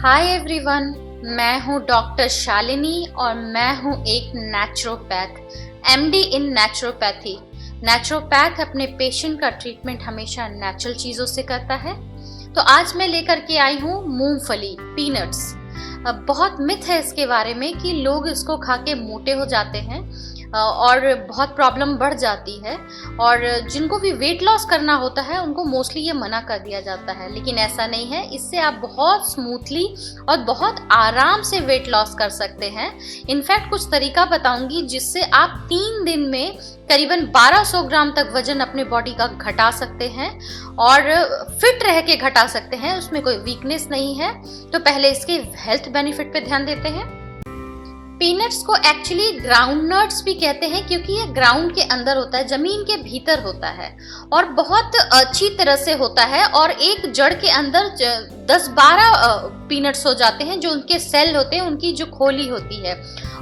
Hi everyone, मैं हूँ doctor Shalini और मैं हूँ एक नेचुरोपैथ, एमडी इन नेचुरोपैथी। नेचुरोपैथ अपने पेशेंट का ट्रीटमेंट हमेशा नेचुरल चीज़ों से करता है। तो आज मैं लेकर के आई हूँ मूंगफली, पीनट्स। बहुत मिथ है इसके बारे में कि लोग इसको खा के मोटे हो जाते हैं और बहुत प्रॉब्लम बढ़ जाती है, और जिनको भी वेट लॉस करना होता है उनको मोस्टली ये मना कर दिया जाता है, लेकिन ऐसा नहीं है। इससे आप बहुत स्मूथली और बहुत आराम से वेट लॉस कर सकते हैं। इनफैक्ट कुछ तरीका बताऊंगी जिससे आप 3 दिन में करीबन 1200 ग्राम तक वजन अपने बॉडी का घटा सकते हैं और फिट रह के घटा सकते हैं, उसमें कोई वीकनेस नहीं है। तो पहले इसके हेल्थ बेनिफिट पे ध्यान देते हैं। पीनट्स को एक्चुअली ग्राउंड नट्स भी कहते हैं क्योंकि ये ग्राउंड के अंदर होता है, जमीन के भीतर होता है और बहुत अच्छी तरह से होता है। और एक जड़ के अंदर 10-12 पीनट्स हो जाते हैं, जो उनके सेल होते हैं, उनकी जो खोली होती है।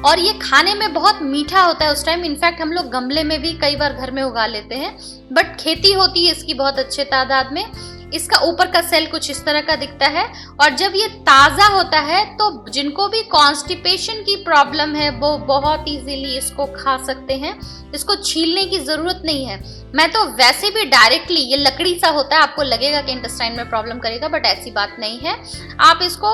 और ये खाने में बहुत मीठा होता है उस टाइम। इनफैक्ट हम लोग गमले में भी कई बार घर में उगा लेते हैं, बट खेती होती है इसकी बहुत अच्छे तादाद में। इसका ऊपर का सेल कुछ इस तरह का दिखता है, और जब ये ताज़ा होता है तो जिनको भी कॉन्स्टिपेशन की प्रॉब्लम है वो बहुत इजीली इसको खा सकते हैं। इसको छीलने की ज़रूरत नहीं है। मैं तो वैसे भी डायरेक्टली, ये लकड़ी सा होता है, आपको लगेगा कि इंटेस्टाइन में प्रॉब्लम करेगा, बट ऐसी बात नहीं है। आप इसको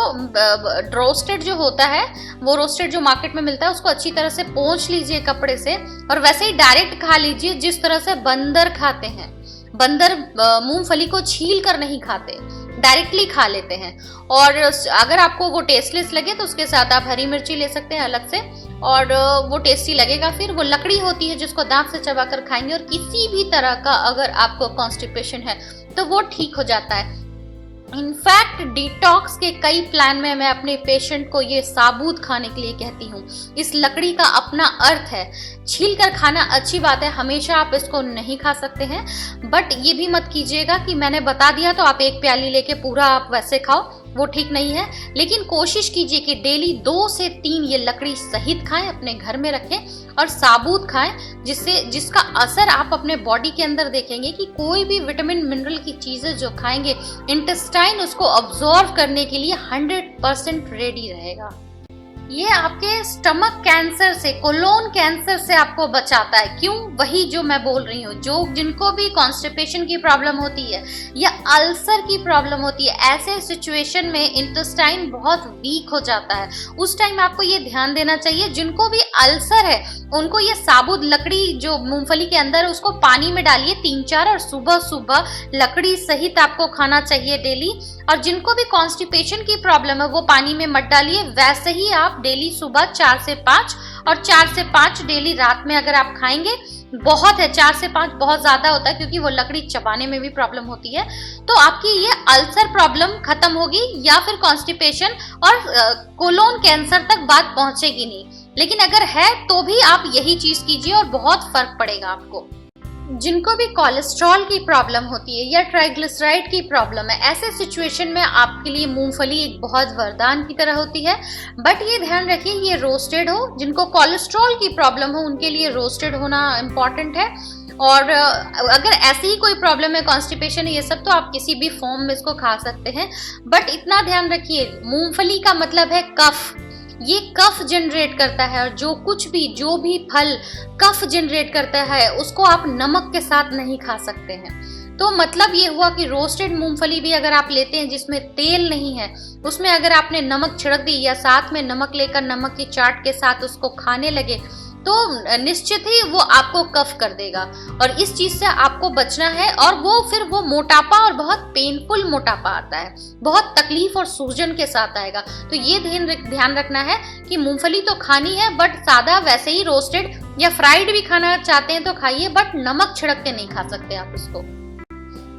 रोस्टेड जो होता है, वो रोस्टेड जो मार्केट में मिलता है, उसको अच्छी तरह से पोंछ लीजिए कपड़े से, और वैसे ही डायरेक्ट खा लीजिए जिस तरह से बंदर खाते हैं। बंदर मूंगफली को छील कर नहीं खाते, डायरेक्टली खा लेते हैं। और अगर आपको वो टेस्टलेस लगे तो उसके साथ आप हरी मिर्ची ले सकते हैं अलग से, और वो टेस्टी लगेगा। फिर वो लकड़ी होती है जिसको दांत से चबाकर खाएंगे, और किसी भी तरह का अगर आपको कॉन्स्टिपेशन है तो वो ठीक हो जाता है। इनफैक्ट डिटॉक्स के कई प्लान में मैं अपने पेशेंट को ये साबुत खाने के लिए कहती हूँ। इस लकड़ी का अपना अर्थ है। छील कर खाना अच्छी बात है, हमेशा आप इसको नहीं खा सकते हैं, बट ये भी मत कीजिएगा कि मैंने बता दिया तो आप एक प्याली लेके पूरा आप वैसे खाओ, वो ठीक नहीं है। लेकिन कोशिश कीजिए कि डेली 2 से 3 ये लकड़ी सहित खाएं, अपने घर में रखें और साबुत खाएं, जिसका असर आप अपने बॉडी के अंदर देखेंगे कि कोई भी विटामिन मिनरल की चीजें जो खाएंगे, इंटेस्टाइन उसको अब्सॉर्ब करने के लिए 100% रेडी रहेगा। ये आपके स्टमक कैंसर से, कोलोन कैंसर से आपको बचाता है। क्यों? वही जो मैं बोल रही हूँ, जिनको भी कॉन्स्टिपेशन की प्रॉब्लम होती है या अल्सर की प्रॉब्लम होती है, ऐसे सिचुएशन में इंटेस्टाइन बहुत वीक हो जाता है। उस टाइम आपको ये ध्यान देना चाहिए, जिनको भी अल्सर है उनको ये साबुत लकड़ी जो मूंगफली के अंदर है उसको पानी में डालिए 3-4, और सुबह सुबह लकड़ी सहित आपको खाना चाहिए डेली। और जिनको भी कॉन्स्टिपेशन की प्रॉब्लम है वो पानी में मत डालिए, वैसे ही आप डेली सुबह 4 से 5 और 4 से 5 डेली रात में अगर आप खाएंगे, बहुत है। 4 से 5 बहुत ज्यादा होता है क्योंकि वो लकड़ी चबाने में भी प्रॉब्लम होती है। तो आपकी ये अल्सर प्रॉब्लम खत्म होगी, या फिर कॉन्स्टिपेशन और कोलोन कैंसर तक बात पहुंचेगी नहीं। लेकिन अगर है तो भी आप यही चीज कीजिए और बहुत फर्क पड़ेगा आपको। जिनको भी कोलेस्ट्रॉल की प्रॉब्लम होती है या ट्राइग्लिसराइड की प्रॉब्लम है, ऐसे सिचुएशन में आपके लिए मूंगफली एक बहुत वरदान की तरह होती है। बट ये ध्यान रखिए ये रोस्टेड हो। जिनको कोलेस्ट्रॉल की प्रॉब्लम हो उनके लिए रोस्टेड होना इम्पॉर्टेंट है। और अगर ऐसी ही कोई प्रॉब्लम है, कॉन्स्टिपेशन है, ये सब, तो आप किसी भी फॉर्म में इसको खा सकते हैं। बट इतना ध्यान रखिए, मूंगफली का मतलब है कफ। ये कफ जनरेट करता है, और जो भी फल कफ जनरेट करता है उसको आप नमक के साथ नहीं खा सकते हैं। तो मतलब ये हुआ कि रोस्टेड मूंगफली भी अगर आप लेते हैं जिसमें तेल नहीं है, उसमें अगर आपने नमक छिड़क दी या साथ में नमक लेकर नमक की चाट के साथ उसको खाने लगे, तो निश्चित ही वो आपको कफ कर देगा। और इस चीज से आपको बचना है। और फिर वो मोटापा, और बहुत पेनफुल मोटापा आता है, बहुत तकलीफ और सूजन के साथ आएगा। तो ये ध्यान रखना है कि मूंगफली तो खानी है, बट सादा वैसे ही रोस्टेड या फ्राइड भी खाना चाहते हैं तो खाइए, बट नमक छिड़क के नहीं खा सकते आप इसको।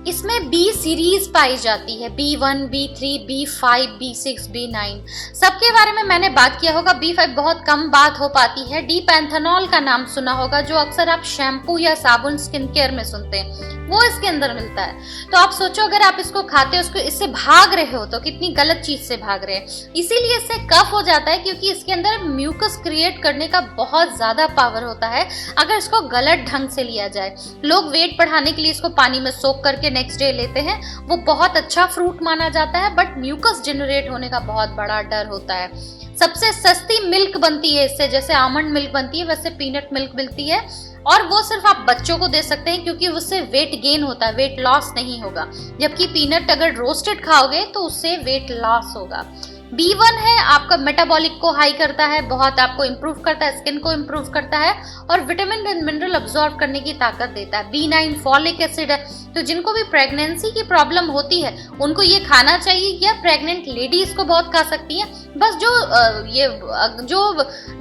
इसमें बी सीरीज पाई जाती है, B1, B3, B5, B6, B9। सबके बारे में मैंने बात किया होगा। B5 बहुत कम बात हो पाती है। डी पैंथेनॉल का नाम सुना होगा, जो अक्सर आप शैम्पू या साबुन स्किन केयर में सुनते हैं, वो इसके अंदर मिलता है। तो आप सोचो अगर आप इसको खाते हो, उसको इससे भाग रहे हो, तो कितनी गलत चीज से भाग रहे हैं। इसीलिए इससे कफ हो जाता है, क्योंकि इसके अंदर म्यूकस क्रिएट करने का बहुत ज्यादा पावर होता है अगर इसको गलत ढंग से लिया जाए। लोग वेट बढ़ाने के लिए इसको पानी में सोख करके नेक्स्ट डे लेते हैं वो बहुत अच्छा फ्रूट माना जाता है, बट म्यूकस जनरेट होने का बहुत बड़ा डर होता है। सबसे सस्ती मिल्क बनती है इससे, जैसे आमंड मिल्क बनती है वैसे पीनट मिल्क मिलती है, और वो सिर्फ आप बच्चों को दे सकते हैं क्योंकि उससे वेट गेन होता है, वेट लॉस नहीं होगा। जबकि पीनट अगर रोस्टेड खाओगे तो उससे वेट लॉस होगा। B1 है, आपका मेटाबॉलिक को हाई करता है, बहुत आपको इंप्रूव करता है, स्किन को इंप्रूव करता है और विटामिन एंड मिनरल अब्सॉर्ब करने की ताकत देता है। B9 फॉलिक एसिड है, तो जिनको भी प्रेगनेंसी की प्रॉब्लम होती है उनको ये खाना चाहिए, या प्रेग्नेंट लेडी इसको बहुत खा सकती हैं। बस जो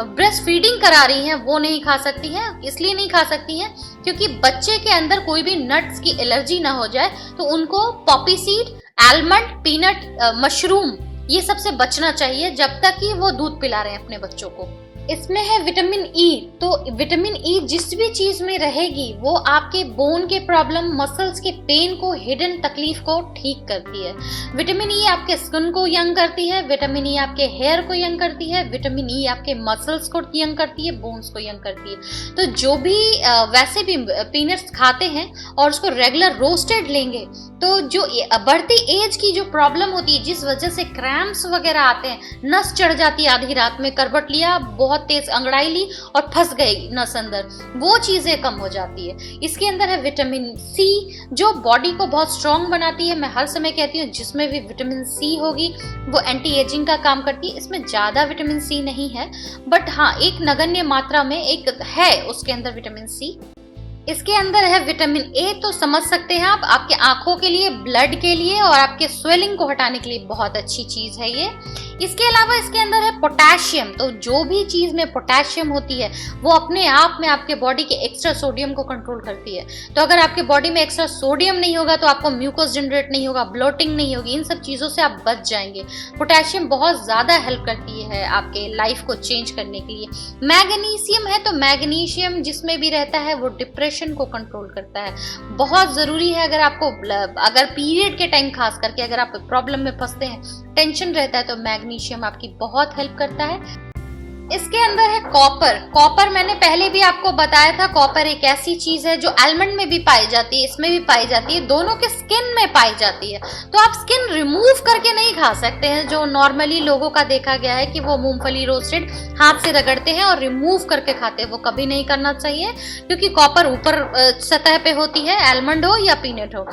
ब्रेस्ट फीडिंग करा रही हैं वो नहीं खा सकती हैं, इसलिए नहीं खा सकती हैं क्योंकि बच्चे के अंदर कोई भी नट्स की एलर्जी ना हो जाए, तो उनको Poppy seed, almond, peanut, mushroom ये सबसे बचना चाहिए जब तक कि वो दूध पिला रहे हैं अपने बच्चों को। इसमें है विटामिन ई, तो विटामिन ई जिस भी चीज में रहेगी वो आपके बोन के प्रॉब्लम, मसल्स के पेन को, हिडन तकलीफ को ठीक करती है। विटामिन ई आपके स्किन को यंग करती है, विटामिन ई आपके हेयर को यंग करती है, विटामिन ई आपके मसल्स को यंग करती है, बोन्स को यंग करती है। तो जो भी वैसे भी पीनट्स खाते हैं और उसको रेगुलर रोस्टेड लेंगे, तो जो बढ़ती एज की जो प्रॉब्लम होती है जिस वजह से क्रैम्प्स वगैरह आते हैं, नस चढ़ जाती है आधी रात में, करवट लिया, बहुत तेज अंगड़ाई ली और फंस गई नस अंदर, वो चीजें कम हो जाती है। इसके अंदर है विटामिन सी जो बॉडी को बहुत स्ट्रांग बनाती है। मैं हर समय कहती हूँ जिसमें भी विटामिन सी होगी वो एंटी एजिंग का काम करती है। इसमें ज्यादा विटामिन सी नहीं है, बट हाँ एक नगण्य मात्रा में एक है उसके अंदर विटामिन सी। इसके अंदर है विटामिन ए, तो समझ सकते हैं आप, आपके आंखों के लिए, ब्लड के लिए और आपके स्वेलिंग को हटाने के लिए बहुत अच्छी चीज है ये। इसके अलावा इसके अंदर है पोटेशियम, तो जो भी चीज में पोटेशियम होती है वो अपने आप में आपके बॉडी के एक्स्ट्रा सोडियम को कंट्रोल करती है। तो अगर आपके बॉडी में एक्स्ट्रा सोडियम नहीं होगा तो आपको म्यूकस जनरेट नहीं होगा, ब्लोटिंग नहीं होगी, इन सब चीजों से आप बच जाएंगे। पोटेशियम बहुत ज्यादा हेल्प करती है आपके लाइफ को चेंज करने के लिए। मैग्नीशियम है, तो मैग्नीशियम जिसमें भी रहता है वो डिप्रेशन को कंट्रोल करता है, बहुत जरूरी है। अगर पीरियड के टाइम खास करके अगर आप प्रॉब्लम में फंसते हैं, टेंशन रहता है, तो मैग्नीशियम आपकी बहुत हेल्प करता है। इसके अंदर है कॉपर। कॉपर मैंने पहले भी आपको बताया था, कॉपर एक ऐसी चीज है जो आलमंड में भी पाई जाती है, इसमें भी पाई जाती है, दोनों के स्किन में पाई जाती है। तो आप स्किन रिमूव करके नहीं खा सकते हैं, जो नॉर्मली लोगों का देखा गया है कि वो मूंगफली रोस्टेड हाथ से रगड़ते हैं और रिमूव करके खाते हैं, वो कभी नहीं करना चाहिए क्योंकि कॉपर ऊपर सतह पे होती है, आलमंड हो या पीनट हो।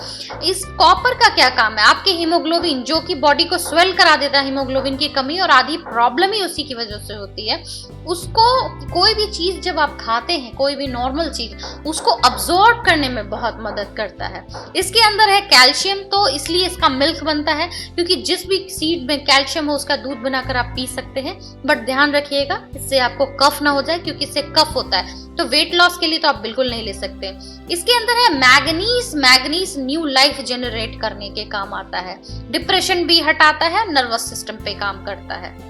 इस कॉपर का क्या काम है, आपके हीमोग्लोबिन जो कि बॉडी को स्वेल करा देता है, हीमोग्लोबिन की कमी और आधी प्रॉब्लम ही उसी की वजह से होती है, उसको कोई भी चीज जब आप खाते हैं, कोई भी नॉर्मल चीज, उसको अब्सॉर्ब करने में बहुत मदद करता है। इसके अंदर है कैल्शियम, तो इसलिए इसका मिल्क बनता है क्योंकि जिस भी सीड में कैल्शियम हो उसका दूध बनाकर आप पी सकते हैं। बट ध्यान रखिएगा इससे आपको कफ ना हो जाए क्योंकि इससे कफ होता है, तो वेट लॉस के लिए तो आप बिल्कुल नहीं ले सकते। इसके अंदर है manganese. Manganese new life generate करने के काम आता है, डिप्रेशन भी हटाता है, नर्वस सिस्टम पे काम करता है।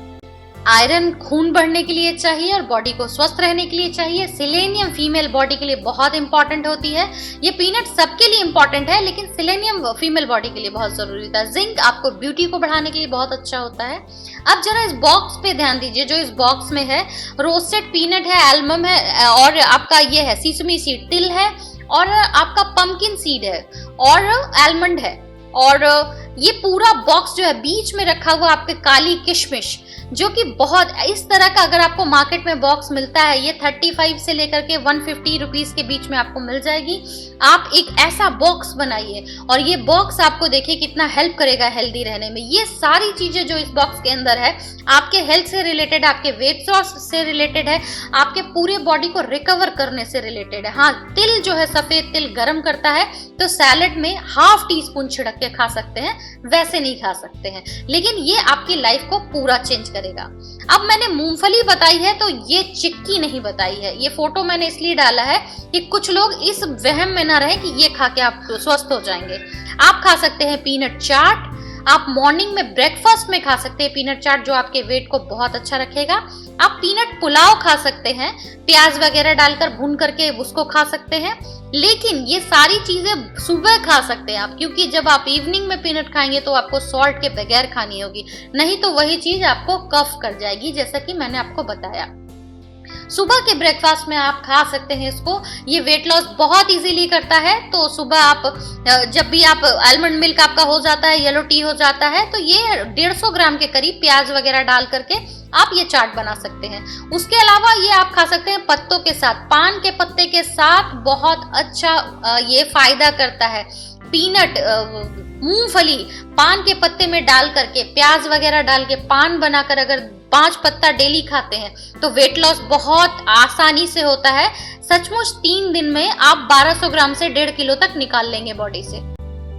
आयरन खून बढ़ने के लिए चाहिए और बॉडी को स्वस्थ रहने के लिए चाहिए। सिलेनियम फीमेल बॉडी के लिए बहुत इंपॉर्टेंट होती है। ये पीनट सबके लिए इंपॉर्टेंट है लेकिन सिलेनियम फीमेल बॉडी के लिए बहुत जरूरी होता है। जिंक आपको ब्यूटी को बढ़ाने के लिए बहुत अच्छा होता है। अब जरा इस बॉक्स पे ध्यान दीजिए, जो इस बॉक्स में है रोस्टेड पीनट है, एलमंड है और आपका ये है सीसमी सीड, तिल है और आपका पंपकिन सीड है और एलमंड है, और ये पूरा बॉक्स जो है बीच में रखा हुआ आपके काली किशमिश, जो कि बहुत इस तरह का अगर आपको मार्केट में बॉक्स मिलता है, ये 35 से लेकर के 150 रुपीज के बीच में आपको मिल जाएगी। आप एक ऐसा बॉक्स बनाइए और ये बॉक्स आपको देखिए कितना हेल्प करेगा हेल्दी रहने में। ये सारी चीजें जो इस बॉक्स के अंदर है आपके हेल्थ से रिलेटेड, आपके वेट लॉस से रिलेटेड है, आपके पूरे बॉडी को रिकवर करने से रिलेटेड है। हाँ, तिल जो है सफेद तिल गर्म करता है, तो सैलेड में ½ टीस्पून छिड़क के खा सकते हैं, वैसे नहीं खा सकते हैं, लेकिन ये आपकी लाइफ को पूरा चेंज करेगा। अब मैंने मूंगफली बताई है तो ये चिक्की नहीं बताई है। ये फोटो मैंने इसलिए डाला है कि कुछ लोग इस वहम में ना रहे कि ये खा के आप स्वस्थ हो जाएंगे। आप खा सकते हैं पीनट चाट, आप मॉर्निंग में ब्रेकफास्ट में खा सकते हैं पीनट चाट जो आपके वेट को बहुत अच्छा रखेगा। आप पीनट पुलाव खा सकते हैं, प्याज वगैरह डालकर भून करके उसको खा सकते हैं, लेकिन ये सारी चीजें सुबह खा सकते हैं आप, क्योंकि जब आप इवनिंग में पीनट खाएंगे तो आपको सॉल्ट के बगैर खानी होगी, नहीं तो वही चीज आपको कफ कर जाएगी जैसा कि मैंने आपको बताया। सुबह के ब्रेकफास्ट में आप खा सकते हैं इसको। ये वेट लॉस बहुत इजीली करता है। तो सुबह आप जब भी आप आलमंड मिल्क आपका हो जाता है, येलो टी हो जाता है, तो ये 150 ग्राम के करीब प्याज वगैरह डाल करके आप ये चाट बना सकते हैं। उसके अलावा ये आप खा सकते हैं पत्तों के साथ, पान के पत्ते के साथ बहुत अच्छा ये फायदा करता है। पीनट, मूंगफली पान के पत्ते में डाल करके, प्याज वगैरह डाल के पान बनाकर अगर 5 पत्ता डेली खाते हैं तो वेट लॉस बहुत आसानी से होता है। सचमुच 3 दिन में आप 1200 ग्राम से 1.5 किलो तक निकाल लेंगे बॉडी से।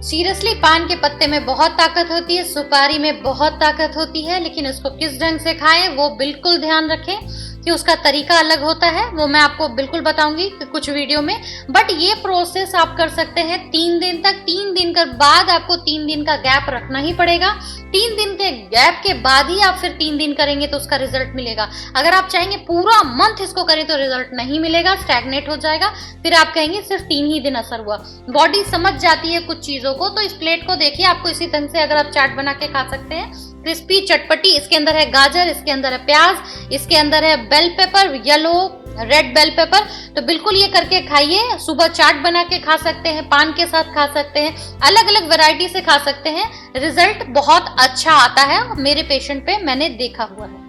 सीरियसली पान के पत्ते में बहुत ताकत होती है, सुपारी में बहुत ताकत होती है, लेकिन इसको किस ढंग से खाएं वो बिल्कुल ध्यान रखें कि उसका तरीका अलग होता है। वो मैं आपको बिल्कुल बताऊंगी कुछ वीडियो में। बट ये प्रोसेस आप कर सकते हैं 3 दिन तक। 3 दिन के बाद आपको 3 दिन का गैप रखना ही पड़ेगा। 3 दिन के गैप के बाद ही आप फिर 3 दिन करेंगे तो उसका रिजल्ट मिलेगा। अगर आप चाहेंगे पूरा मंथ इसको करें तो रिजल्ट नहीं मिलेगा, स्टैग्नेट हो जाएगा। फिर आप कहेंगे सिर्फ 3 ही दिन असर हुआ। बॉडी समझ जाती है कुछ चीजों को। तो इस प्लेट को देखिए, आपको इसी ढंग से अगर आप चाट बना के खा सकते हैं, क्रिस्पी चटपटी। इसके अंदर है गाजर, इसके अंदर है प्याज, इसके अंदर है bell pepper, yellow red bell pepper. तो बिल्कुल ये करके खाइए। सुबह चाट बना के खा सकते हैं, पान के साथ खा सकते हैं, अलग अलग वैरायटी से खा सकते हैं। रिजल्ट बहुत अच्छा आता है, मेरे पेशेंट पे मैंने देखा हुआ है।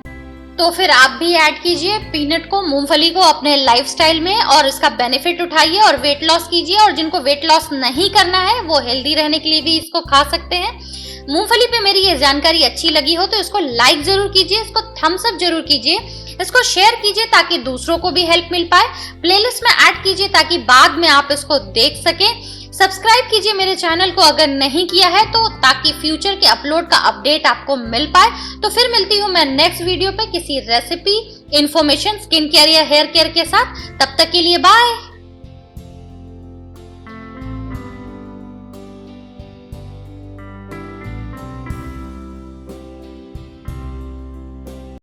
तो फिर आप भी ऐड कीजिए पीनट को, मूंगफली को अपने लाइफस्टाइल में और इसका बेनिफिट उठाइए और वेट लॉस कीजिए। और जिनको वेट लॉस नहीं करना है वो हेल्दी रहने के लिए भी इसको खा सकते हैं। मूंगफली पे मेरी ये जानकारी अच्छी लगी हो तो इसको लाइक जरूर कीजिए, इसको थम्स अप जरूर कीजिए, इसको शेयर कीजिए ताकि दूसरों को भी हेल्प मिल पाए। प्लेलिस्ट में ऐड कीजिए ताकि बाद में आप इसको देख सकें। सब्सक्राइब कीजिए मेरे चैनल को अगर नहीं किया है तो, ताकि फ्यूचर के अपलोड का अपडेट आपको मिल पाए। तो फिर मिलती हूँ मैं नेक्स्ट वीडियो पे किसी रेसिपी, इंफॉर्मेशन, स्किन केयर या हेयर केयर के साथ। तब तक के लिए बाय।